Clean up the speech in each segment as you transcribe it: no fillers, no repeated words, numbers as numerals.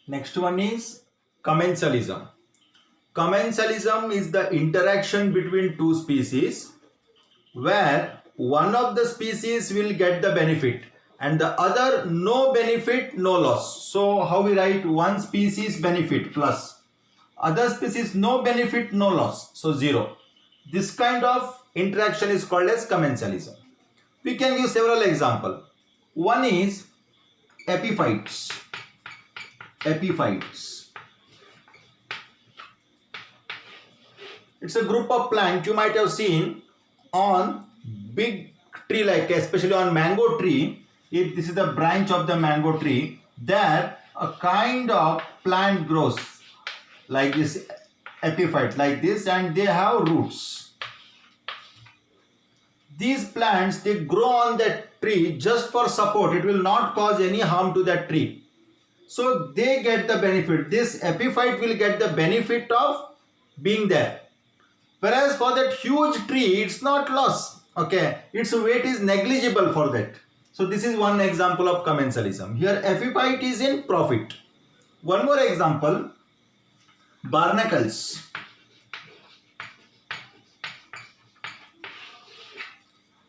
Next one is commensalism. Commensalism is the interaction between two species where one of the species will get the benefit and the other no benefit, no loss. So how we write? One species benefit plus other species no benefit, no loss, so 0. This kind of interaction is called as commensalism. We can give several examples. One is epiphytes. Epiphytes. It's a group of plants you might have seen on big tree, like especially on mango tree. If this is the branch of the mango tree, there a kind of plant grows like this, epiphyte like this, and they have roots. These plants, they grow on that tree just for support. It will not cause any harm to that tree. So they get the benefit. This epiphyte will get the benefit of being there. Whereas for that huge tree, it's not loss. Okay, its weight is negligible for that. So this is one example of commensalism. Here epiphyte is in profit. One more example, barnacles.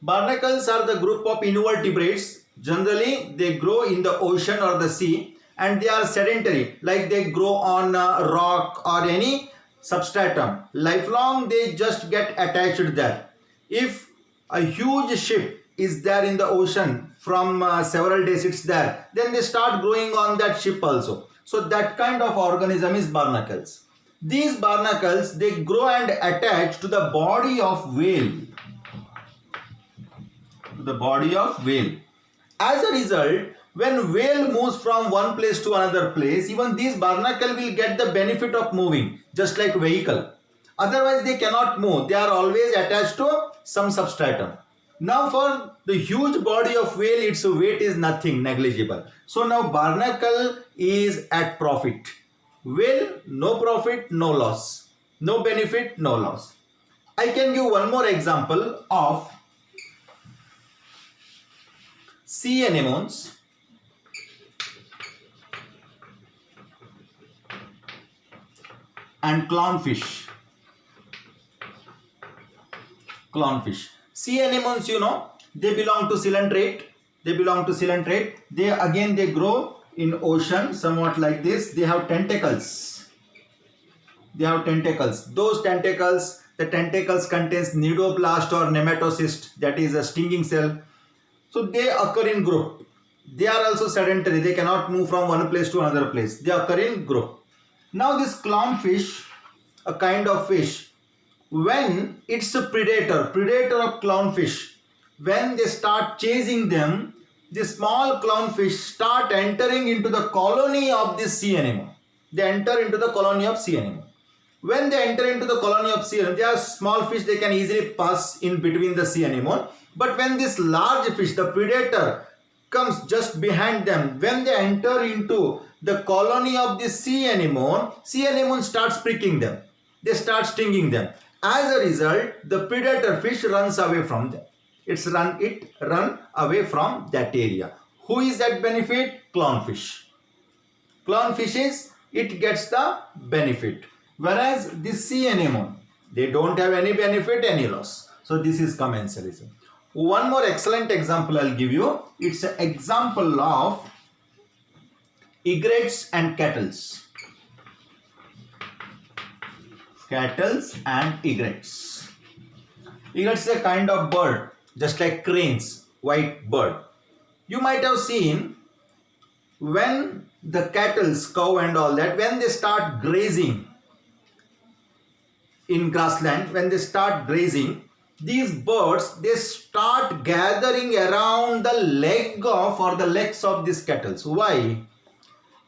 Barnacles are the group of invertebrates. Generally, they grow in the ocean or the sea, and they are sedentary, like they grow on rock or any substratum. Lifelong, they just get attached there. If a huge ship is there in the ocean from several days it's there, then they start growing on that ship also. So that kind of organism is barnacles. These barnacles, they grow and attach to the body of whale. To the body of whale. As a result, when whale moves from one place to another place, even these barnacle will get the benefit of moving, just like vehicle. Otherwise, they cannot move. They are always attached to some substratum. Now, for the huge body of whale, its weight is nothing, negligible. So now barnacle is at profit. Whale, no profit, no loss. No benefit, no loss. I can give one more example of sea anemones. And clownfish. Clownfish. Sea anemones, you know, they belong to coelenterate. They grow in ocean, somewhat like this. They have tentacles. Those tentacles, the tentacles contains nidoblast or nematocyst, that is a stinging cell. So they occur in group. They are also sedentary. They cannot move from one place to another place. They occur in group. Now this clownfish, a kind of fish, when it's a predator of clownfish, when they start chasing them, the small clownfish start entering into the colony of this sea anemone. They enter into the colony of sea anemone. When they enter into the colony of sea anemone, they are small fish, they can easily pass in between the sea anemone. But when this large fish, the predator, comes just behind them, when they enter into the colony of the sea anemone starts pricking them. They start stinging them. As a result, the predator fish runs away from them. It run away from that area. Who is that benefit? Clownfish. It gets the benefit. Whereas this sea anemone, they don't have any benefit, any loss. So this is commensalism. One more excellent example I'll give you. It's an example of egrets and cattles. Cattles and egrets. Egrets is a kind of bird, just like cranes, white bird. You might have seen when the cattles, cow and all that, when they start grazing in grassland, when they start grazing, these birds, they start gathering around the legs of these cattles. Why?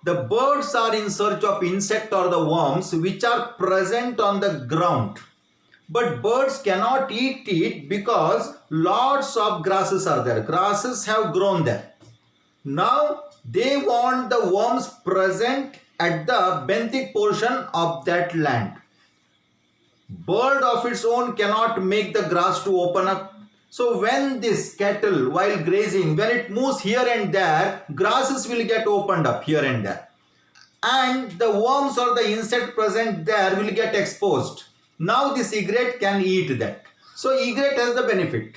The birds are in search of insect or the worms which are present on the ground. But birds cannot eat it because lots of grasses are there. Grasses have grown there. Now they want the worms present at the benthic portion of that land. Bird of its own cannot make the grass to open up. So when this cattle, while grazing, when it moves here and there, grasses will get opened up here and there. and the worms or the insect present there will get exposed. Now this egret can eat that. So egret has the benefit.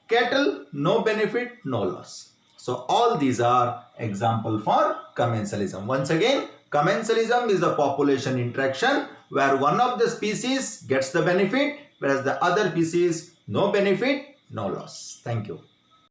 Cattle, no benefit, no loss. So all these are example for commensalism. Once again, commensalism is a population interaction where one of the species gets the benefit, whereas the other species no benefit, no loss. Thank you.